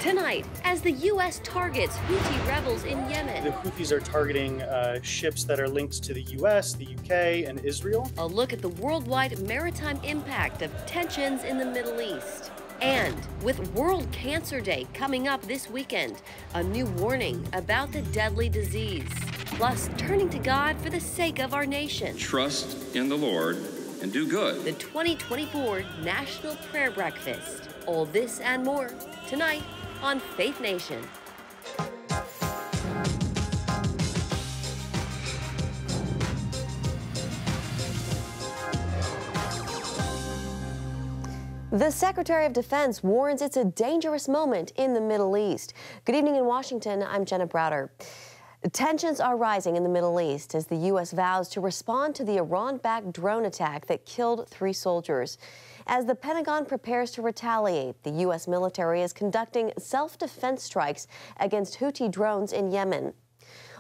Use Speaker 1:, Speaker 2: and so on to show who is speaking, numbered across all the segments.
Speaker 1: Tonight, as the U.S. targets Houthi rebels in Yemen.
Speaker 2: The Houthis are targeting ships that are linked to the U.S., the U.K., and Israel.
Speaker 1: A look at the worldwide maritime impact of tensions in the Middle East. And with World Cancer Day coming up this weekend, a new warning about the deadly disease. Plus, turning to God for the sake of our nation.
Speaker 3: Trust in the Lord and do good.
Speaker 1: The 2024 National Prayer Breakfast. All this and more tonight on Faith Nation. The Secretary of Defense warns it's a dangerous moment in the Middle East. Good evening in Washington, I'm Jenna Browder. Tensions are rising in the Middle East as the U.S. vows to respond to the Iran-backed drone attack that killed 3 soldiers. As the Pentagon prepares to retaliate, the U.S. military is conducting self-defense strikes against Houthi drones in Yemen.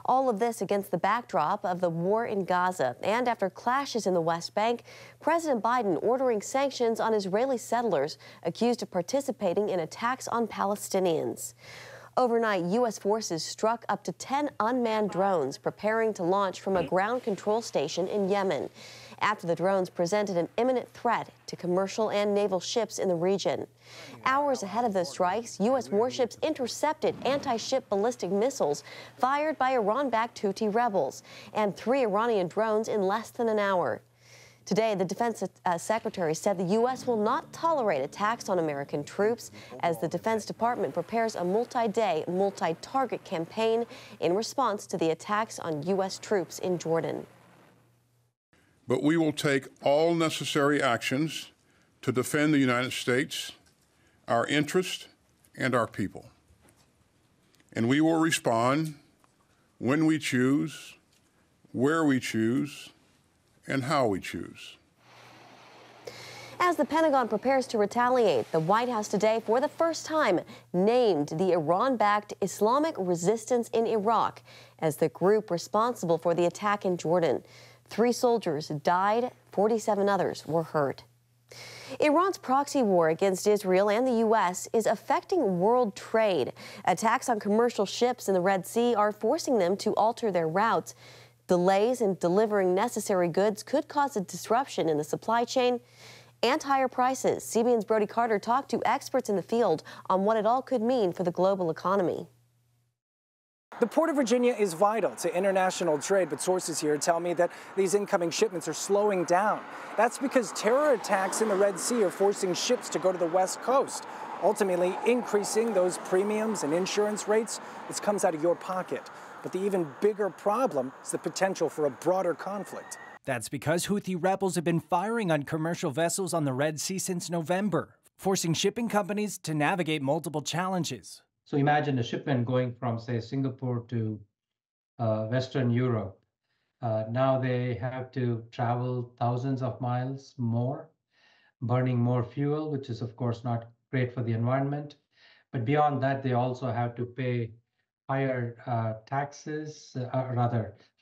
Speaker 1: All of this against the backdrop of the war in Gaza and after clashes in the West Bank, President Biden ordering sanctions on Israeli settlers accused of participating in attacks on Palestinians. Overnight, U.S. forces struck up to 10 unmanned drones preparing to launch from a ground control station in Yemen, after the drones presented an imminent threat to commercial and naval ships in the region. Hours ahead of those strikes, U.S. warships intercepted anti-ship ballistic missiles fired by Iran-backed Houthi rebels and 3 Iranian drones in less than an hour. Today, the Defense Secretary said the U.S. will not tolerate attacks on American troops as the Defense Department prepares a multi-day, multi-target campaign in response to the attacks on U.S. troops in Jordan.
Speaker 4: But we will take all necessary actions to defend the United States, our interests, and our people. And we will respond when we choose, where we choose, and how we choose.
Speaker 1: As the Pentagon prepares to retaliate, the White House today, for the first time, named the Iran-backed Islamic Resistance in Iraq as the group responsible for the attack in Jordan. 3 soldiers died, 47 others were hurt. Iran's proxy war against Israel and the U.S. is affecting world trade. Attacks on commercial ships in the Red Sea are forcing them to alter their routes. Delays in delivering necessary goods could cause a disruption in the supply chain and higher prices. CBN's Brody Carter talked to experts in the field on what it all could mean for the global economy.
Speaker 5: The Port of Virginia is vital to international trade, but sources here tell me that these incoming shipments are slowing down. That's because terror attacks in the Red Sea are forcing ships to go to the West Coast, ultimately increasing those premiums and insurance rates. This comes out of your pocket. But the even bigger problem is the potential for a broader conflict.
Speaker 6: That's because Houthi rebels have been firing on commercial vessels on the Red Sea since November, forcing shipping companies to navigate multiple challenges.
Speaker 7: So imagine a shipment going from, say, Singapore to Western Europe. Now they have to travel thousands of miles more, burning more fuel, which is, of course, not great for the environment. But beyond that, they also have to pay higher taxes,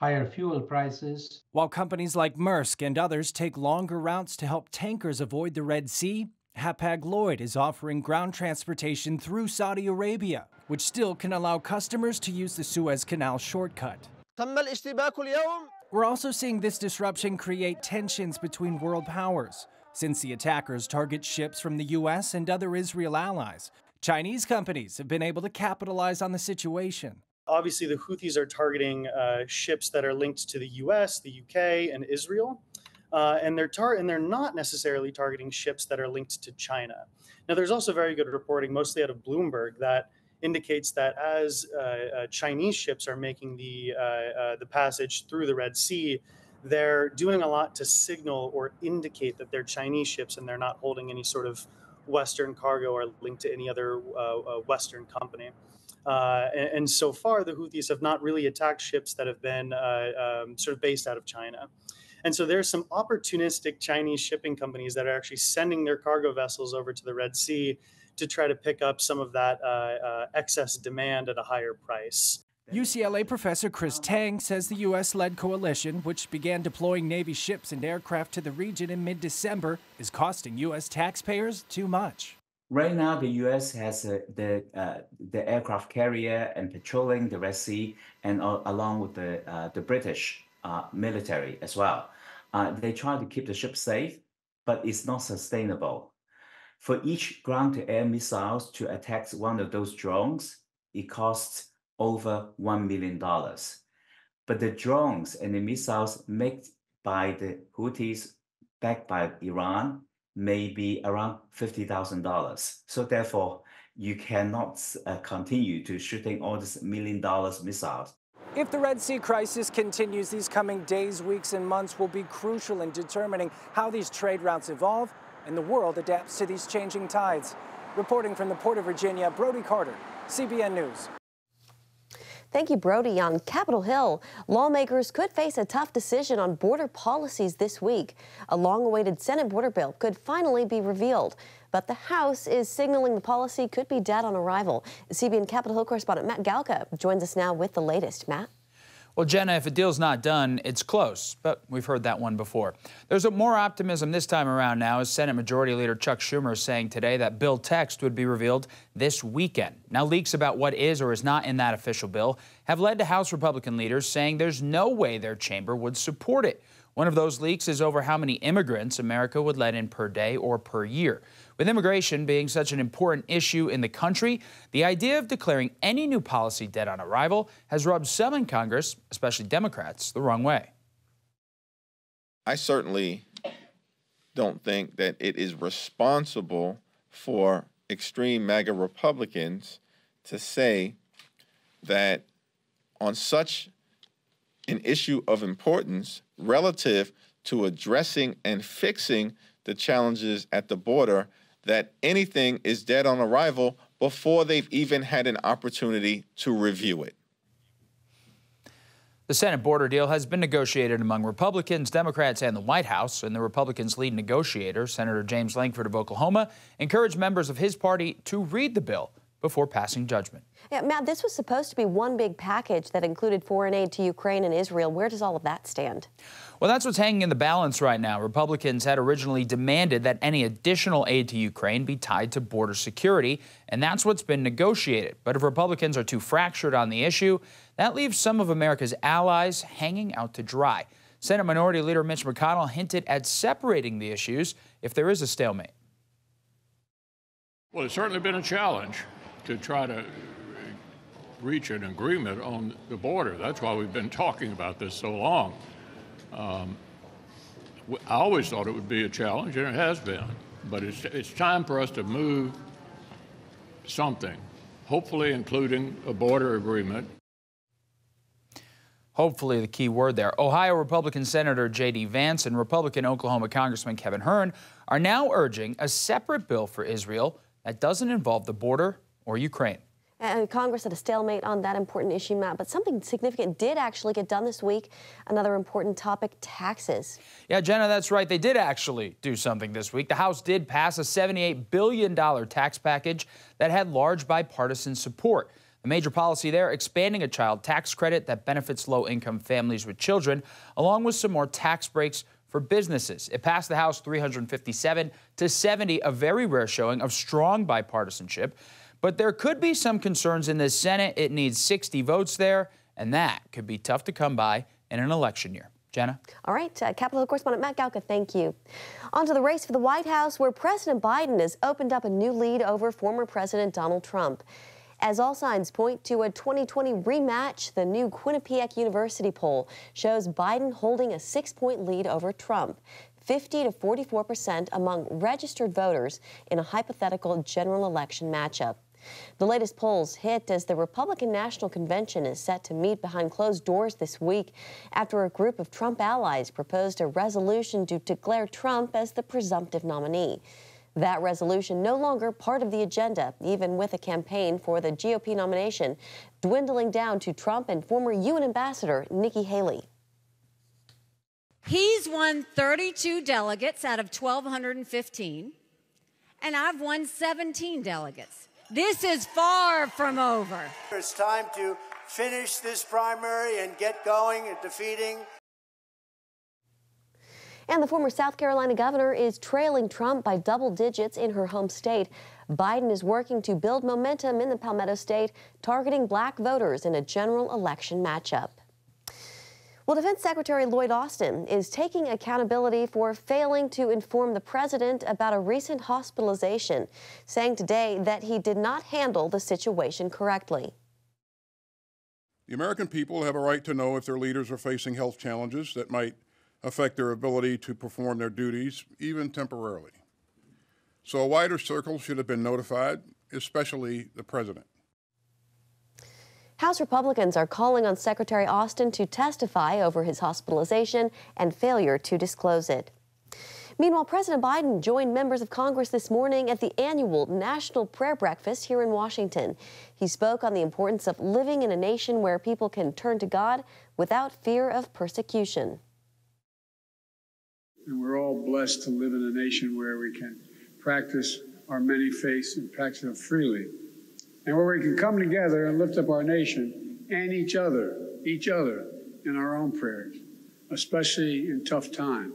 Speaker 7: higher fuel prices.
Speaker 6: While companies like Maersk and others take longer routes to help tankers avoid the Red Sea, Hapag-Lloyd is offering ground transportation through Saudi Arabia, which still can allow customers to use the Suez Canal shortcut. We're also seeing this disruption create tensions between world powers, since the attackers target ships from the U.S. and other Israel allies. Chinese companies have been able to capitalize on the situation.
Speaker 2: Obviously, the Houthis are targeting ships that are linked to the U.S., the U.K., and Israel. And they're not necessarily targeting ships that are linked to China. Now, there's also very good reporting, mostly out of Bloomberg, that indicates that as Chinese ships are making the passage through the Red Sea, they're doing a lot to signal or indicate that they're Chinese ships and they're not holding any sort of Western cargo or linked to any other Western company. And so far, the Houthis have not really attacked ships that have been sort of based out of China. And so there's some opportunistic Chinese shipping companies that are actually sending their cargo vessels over to the Red Sea to try to pick up some of that excess demand at a higher price.
Speaker 6: UCLA professor Chris Tang says the U.S.-led coalition, which began deploying Navy ships and aircraft to the region in mid-December, is costing U.S. taxpayers too much.
Speaker 8: Right now, the U.S. has the aircraft carrier and patrolling the Red Sea, and along with the British military as well. They try to keep the ship safe, but it's not sustainable. For each ground-to-air missiles to attack one of those drones, it costs over $1 million. But the drones and the missiles made by the Houthis, backed by Iran, may be around $50,000. So therefore, you cannot continue to shooting all these $1 million missiles.
Speaker 5: If the Red Sea crisis continues, these coming days, weeks, and months will be crucial in determining how these trade routes evolve and the world adapts to these changing tides. Reporting from the Port of Virginia, Brody Carter, CBN News.
Speaker 1: Thank you, Brody. On Capitol Hill, lawmakers could face a tough decision on border policies this week. A long-awaited Senate border bill could finally be revealed, but the House is signaling the policy could be dead on arrival. CBN Capitol Hill correspondent Matt Galka joins us now with the latest. Matt?
Speaker 9: Well, Jenna, if a deal's not done, it's close, but we've heard that one before. There's more optimism this time around now, as Senate Majority Leader Chuck Schumer is saying today that bill text would be revealed this weekend. Now, leaks about what is or is not in that official bill have led to House Republican leaders saying there's no way their chamber would support it. One of those leaks is over how many immigrants America would let in per day or per year. With immigration being such an important issue in the country, the idea of declaring any new policy dead on arrival has rubbed some in Congress, especially Democrats, the wrong way.
Speaker 10: I certainly don't think that it is responsible for extreme MAGA Republicans to say that on such an issue of importance relative to addressing and fixing the challenges at the border, that anything is dead on arrival before they've even had an opportunity to review it.
Speaker 9: The Senate border deal has been negotiated among Republicans, Democrats, and the White House, and the Republicans' lead negotiator, Senator James Lankford of Oklahoma, encouraged members of his party to read the bill before passing judgment.
Speaker 1: Yeah, Matt, this was supposed to be one big package that included foreign aid to Ukraine and Israel. Where does all of that stand?
Speaker 9: Well, that's what's hanging in the balance right now. Republicans had originally demanded that any additional aid to Ukraine be tied to border security, and that's what's been negotiated. But if Republicans are too fractured on the issue, that leaves some of America's allies hanging out to dry. Senate Minority Leader Mitch McConnell hinted at separating the issues if there is a stalemate.
Speaker 11: Well, it's certainly been a challenge to try to reach an agreement on the border. That's why we've been talking about this so long. I always thought it would be a challenge, and it has been. But it's time for us to move something, hopefully including a border agreement.
Speaker 9: Hopefully, the key word there. Ohio Republican Senator J.D. Vance and Republican Oklahoma Congressman Kevin Hern are now urging a separate bill for Israel that doesn't involve the border or Ukraine.
Speaker 1: And Congress had a stalemate on that important issue, Matt, but something significant did actually get done this week. Another important topic, taxes.
Speaker 9: Yeah, Jenna, that's right. They did actually do something this week. The House did pass a $78 billion tax package that had large bipartisan support. The major policy there, expanding a child tax credit that benefits low-income families with children, along with some more tax breaks for businesses. It passed the House 357 to 70, a very rare showing of strong bipartisanship. But there could be some concerns in the Senate. It needs 60 votes there, and that could be tough to come by in an election year. Jenna?
Speaker 1: All right, Capitol Hill correspondent Matt Galka, thank you. On to the race for the White House, where President Biden has opened up a new lead over former President Donald Trump. As all signs point to a 2020 rematch, the new Quinnipiac University poll shows Biden holding a 6-point lead over Trump, 50 to 44% among registered voters in a hypothetical general election matchup. The latest polls hit as the Republican National Convention is set to meet behind closed doors this week after a group of Trump allies proposed a resolution to declare Trump as the presumptive nominee. That resolution no longer part of the agenda, even with a campaign for the GOP nomination dwindling down to Trump and former UN Ambassador Nikki Haley.
Speaker 12: He's won 32 delegates out of 1,215, and I've won 17 delegates. This is far from over.
Speaker 13: It's time to finish this primary and get going at defeating.
Speaker 1: And the former South Carolina governor is trailing Trump by double digits in her home state. Biden is working to build momentum in the Palmetto State, targeting black voters in a general election matchup. Well, Defense Secretary Lloyd Austin is taking accountability for failing to inform the president about a recent hospitalization, saying today that he did not handle the situation correctly.
Speaker 4: The American people have a right to know if their leaders are facing health challenges that might affect their ability to perform their duties, even temporarily. So a wider circle should have been notified, especially the president.
Speaker 1: House Republicans are calling on Secretary Austin to testify over his hospitalization and failure to disclose it. Meanwhile, President Biden joined members of Congress this morning at the annual National Prayer Breakfast here in Washington. He spoke on the importance of living in a nation where people can turn to God without fear of persecution.
Speaker 13: And we're all blessed to live in a nation where we can practice our many faiths and practice them freely, and where we can come together and lift up our nation and each other in our own prayers, especially in tough times.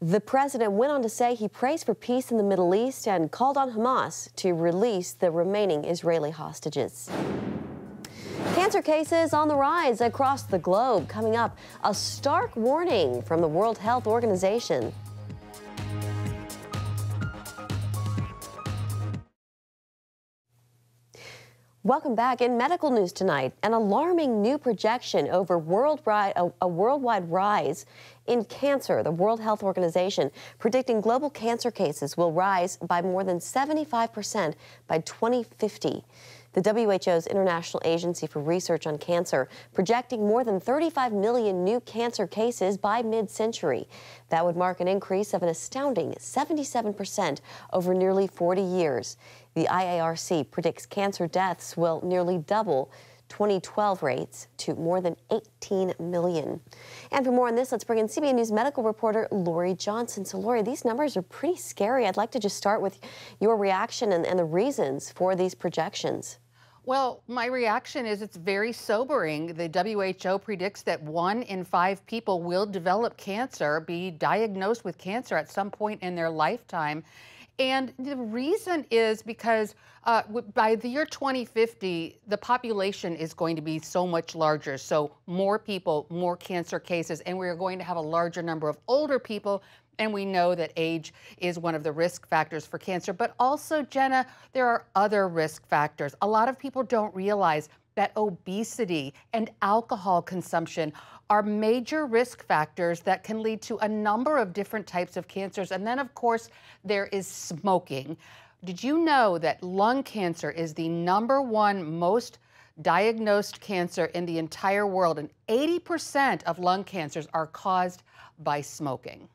Speaker 1: The president went on to say he prays for peace in the Middle East and called on Hamas to release the remaining Israeli hostages. Cancer cases on the rise across the globe. Coming up, a stark warning from the World Health Organization. Welcome back. In medical news tonight, an alarming new projection over a worldwide rise in cancer. The World Health Organization predicting global cancer cases will rise by more than 75% by 2050. The WHO's International Agency for Research on Cancer projecting more than 35 million new cancer cases by mid-century. That would mark an increase of an astounding 77% over nearly 40 years. The IARC predicts cancer deaths will nearly double 2012 rates to more than 18 million. And for more on this, let's bring in CBN News medical reporter Lori Johnson. So, Lori, these numbers are pretty scary. I'd like to just start with your reaction and the reasons for these projections.
Speaker 14: Well, my reaction is it's very sobering. The WHO predicts that 1 in 5 people will develop cancer, be diagnosed with cancer at some point in their lifetime. And the reason is because by the year 2050, the population is going to be so much larger. So more people, more cancer cases, and we're going to have a larger number of older people. And we know that age is one of the risk factors for cancer. But also, Jenna, there are other risk factors. A lot of people don't realize that obesity and alcohol consumption are major risk factors that can lead to a number of different types of cancers. And then, of course, there is smoking. Did you know that lung cancer is the #1 most diagnosed cancer in the entire world? And 80% of lung cancers are caused by smoking.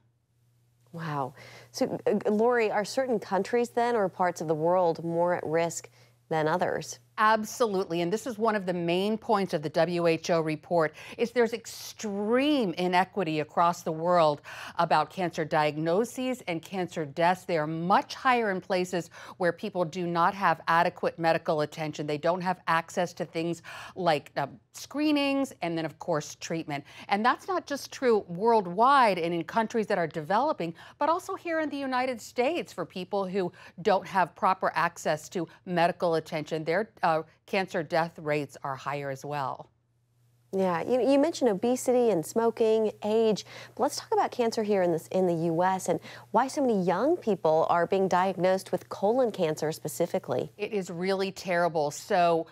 Speaker 1: Wow. So, Lori, are certain countries then or parts of the world more at risk than others?
Speaker 14: Absolutely, and this is one of the main points of the WHO report, is there's extreme inequity across the world about cancer diagnoses and cancer deaths. They are much higher in places where people do not have adequate medical attention. They don't have access to things like screenings and then, of course, treatment. And that's not just true worldwide and in countries that are developing, but also here in the United States for people who don't have proper access to medical attention. Their cancer death rates are higher as well.
Speaker 1: Yeah, you mentioned obesity and smoking, age, but let's talk about cancer here in the U.S. and why so many young people are being diagnosed with colon cancer specifically.
Speaker 14: It is really terrible. So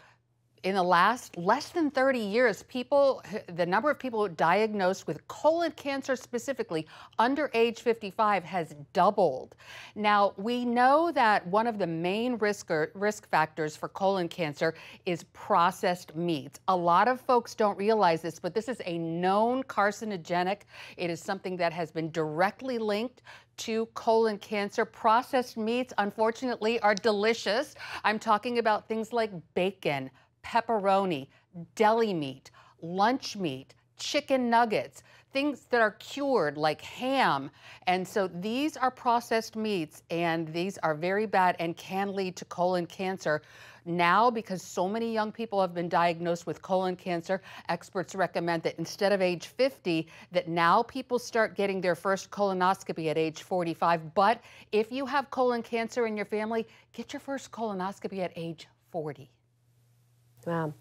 Speaker 14: in the less than 30 years, the number of people diagnosed with colon cancer specifically under age 55 has doubled. Now, we know that one of the main risk factors for colon cancer is processed meats. A lot of folks don't realize this, but this is a known carcinogenic. It is something that has been directly linked to colon cancer. Processed meats, unfortunately, are delicious. I'm talking about things like bacon, pepperoni, deli meat, lunch meat, chicken nuggets, things that are cured like ham. And so these are processed meats, and these are very bad and can lead to colon cancer. Now, because so many young people have been diagnosed with colon cancer, experts recommend that instead of age 50, that now people start getting their first colonoscopy at age 45. But if you have colon cancer in your family, get your first colonoscopy at age 40.
Speaker 1: Wow.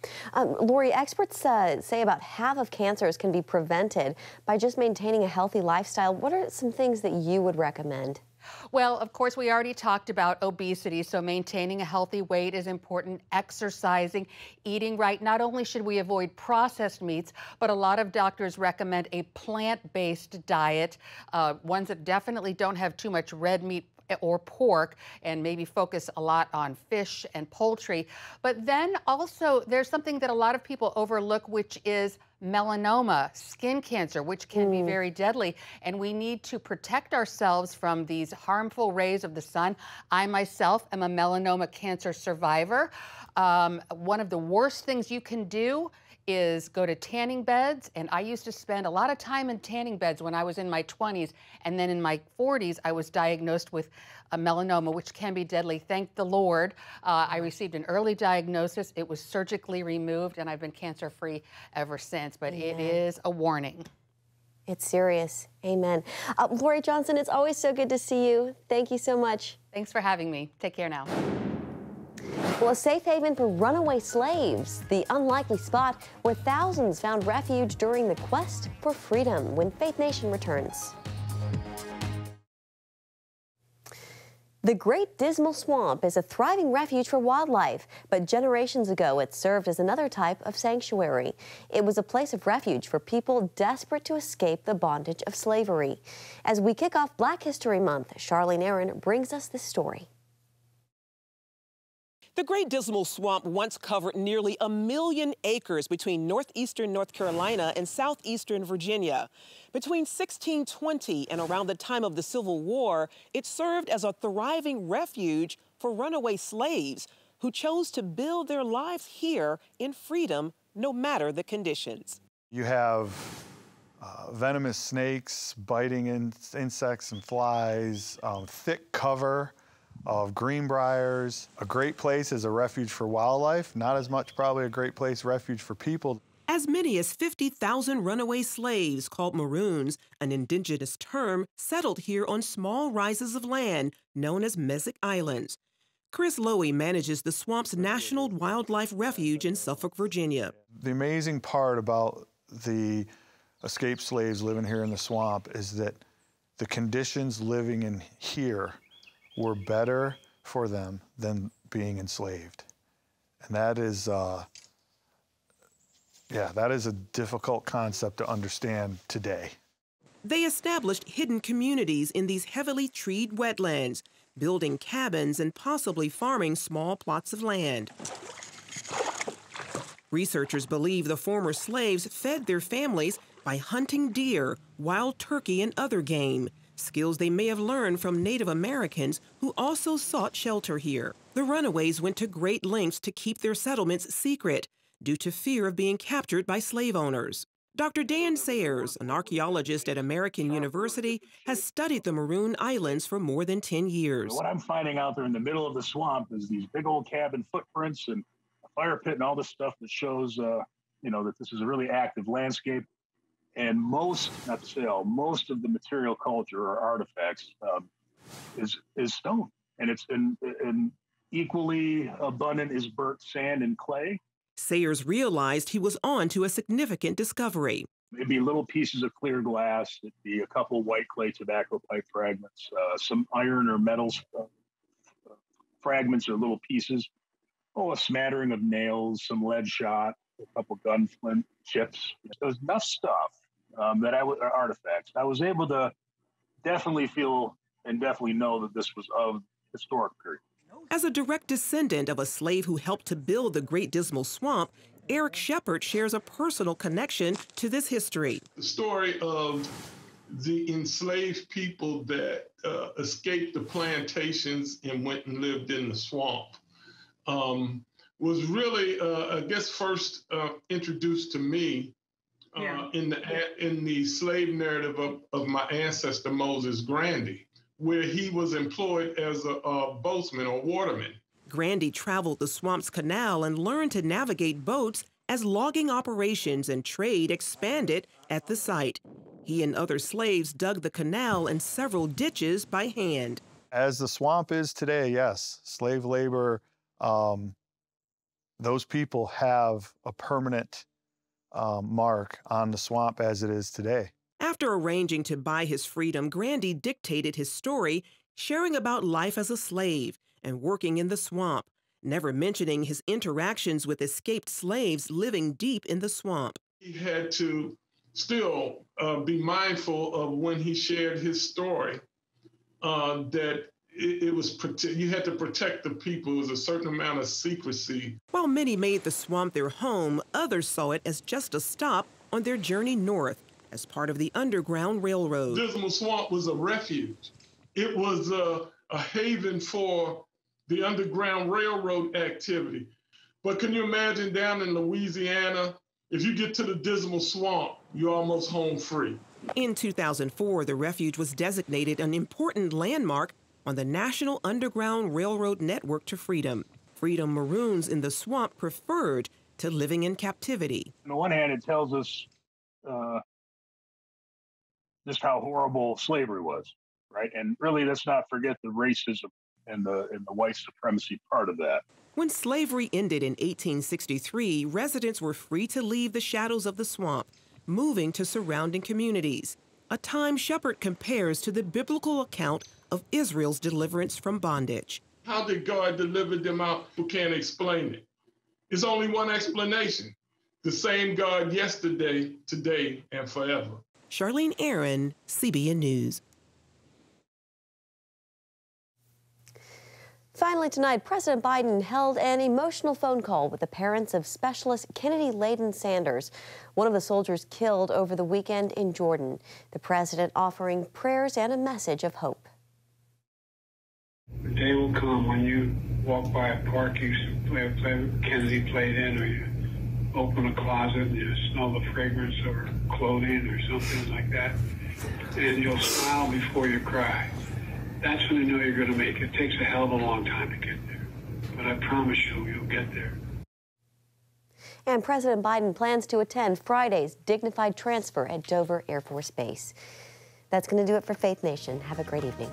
Speaker 1: Lori, experts say about half of cancers can be prevented by just maintaining a healthy lifestyle. What are some things that you would recommend?
Speaker 14: Well, of course, we already talked about obesity, so maintaining a healthy weight is important. Exercising, eating right. Not only should we avoid processed meats, but a lot of doctors recommend a plant-based diet, ones that definitely don't have too much red meat or pork, and maybe focus a lot on fish and poultry. But then also there's something that a lot of people overlook, which is melanoma, skin cancer, which can be very deadly. And we need to protect ourselves from these harmful rays of the sun. I myself am a melanoma cancer survivor. One of the worst things you can do is go to tanning beds, and I used to spend a lot of time in tanning beds when I was in my 20s, and then in my 40s I was diagnosed with a melanoma, which can be deadly. Thank the Lord. I received an early diagnosis. It was surgically removed, and I've been cancer-free ever since, but it is a warning.
Speaker 1: It's serious. Amen. Lori Johnson, it's always so good to see you. Thank you so much.
Speaker 14: Thanks for having me. Take care now.
Speaker 1: Well, a safe haven for runaway slaves, the unlikely spot where thousands found refuge during the quest for freedom. When Faith Nation returns. The Great Dismal Swamp is a thriving refuge for wildlife, but generations ago it served as another type of sanctuary. It was a place of refuge for people desperate to escape the bondage of slavery. As we kick off Black History Month, Charlene Aaron brings us this story.
Speaker 15: The Great Dismal Swamp once covered nearly 1 million acres between northeastern North Carolina and southeastern Virginia. Between 1620 and around the time of the Civil War, it served as a thriving refuge for runaway slaves who chose to build their lives here in freedom, no matter the conditions.
Speaker 16: You have venomous snakes biting insects and flies, thick cover of greenbriers. A great place as a refuge for wildlife, not as much probably a great place refuge for people.
Speaker 15: As many as 50,000 runaway slaves, called maroons, an indigenous term, settled here on small rises of land known as Mesic Islands. Chris Lowy manages the swamp's National Wildlife Refuge in Suffolk, Virginia.
Speaker 16: The amazing part about the escaped slaves living here in the swamp is that the conditions living in here were better for them than being enslaved. And that is, that is a difficult concept to understand today.
Speaker 15: They established hidden communities in these heavily treed wetlands, building cabins and possibly farming small plots of land. Researchers believe the former slaves fed their families by hunting deer, wild turkey, and other game, skills they may have learned from Native Americans who also sought shelter here. The runaways went to great lengths to keep their settlements secret due to fear of being captured by slave owners. Dr. Dan Sayers, an archaeologist at American University, has studied the Maroon Islands for more than 10 years.
Speaker 17: What I'm finding out there in the middle of the swamp is these big old cabin footprints and a fire pit and all this stuff that shows, that this is a really active landscape. And most, not to say all, most of the material culture or artifacts is stone. And it's and equally abundant is burnt sand and clay.
Speaker 15: Sayers realized he was on to a significant discovery.
Speaker 17: It'd be little pieces of clear glass. It'd be a couple white clay tobacco pipe fragments, some iron or metals fragments or little pieces. A smattering of nails, some lead shot, a couple gunflint chips. There's enough stuff artifacts. I was able to definitely feel and definitely know that this was of historic period.
Speaker 15: As a direct descendant of a slave who helped to build the Great Dismal Swamp, Eric Shepard shares a personal connection to this history.
Speaker 18: The story of the enslaved people that escaped the plantations and went and lived in the swamp was really, first introduced to me in the slave narrative of my ancestor Moses Grandy, where he was employed as a boatsman or waterman.
Speaker 15: Grandy traveled the swamp's canal and learned to navigate boats as logging operations and trade expanded at the site. He and other slaves dug the canal and several ditches by hand.
Speaker 16: As the swamp is today, yes, slave labor, those people have a permanent mark on the swamp as it is today.
Speaker 15: After arranging to buy his freedom, Grandy dictated his story, sharing about life as a slave and working in the swamp, never mentioning his interactions with escaped slaves living deep in the swamp.
Speaker 18: He had to still be mindful of when he shared his story, that you had to protect the people. It was a certain amount of secrecy.
Speaker 15: While many made the swamp their home, others saw it as just a stop on their journey north as part of the Underground Railroad.
Speaker 18: Dismal Swamp was a refuge. It was a haven for the Underground Railroad activity. But can you imagine down in Louisiana, if you get to the Dismal Swamp, you're almost home free.
Speaker 15: In 2004, the refuge was designated an important landmark on the National Underground Railroad Network to Freedom. Freedom Maroons in the swamp preferred to living in captivity.
Speaker 17: On the one hand, it tells us just how horrible slavery was, right? And really, let's not forget the racism and the white supremacy part of that.
Speaker 15: When slavery ended in 1863, residents were free to leave the shadows of the swamp, moving to surrounding communities, a time Shepard compares to the biblical account of Israel's deliverance from bondage.
Speaker 18: How did God deliver them out? Who can't explain it? There's only one explanation. The same God yesterday, today, and forever.
Speaker 15: Charlene Aaron, CBN News.
Speaker 1: Finally tonight, President Biden held an emotional phone call with the parents of Specialist Kennedy Layden Sanders, one of the soldiers killed over the weekend in Jordan. The president offering prayers and a message of hope.
Speaker 13: The day will come when you walk by a park, you play Kennedy played in, or you open a closet and you smell the fragrance of her clothing or something like that, and you'll smile before you cry. That's when you know you're going to make it. It takes a hell of a long time to get there, but I promise you'll get there.
Speaker 1: And President Biden plans to attend Friday's dignified transfer at Dover Air Force Base. That's going to do it for Faith Nation. Have a great evening.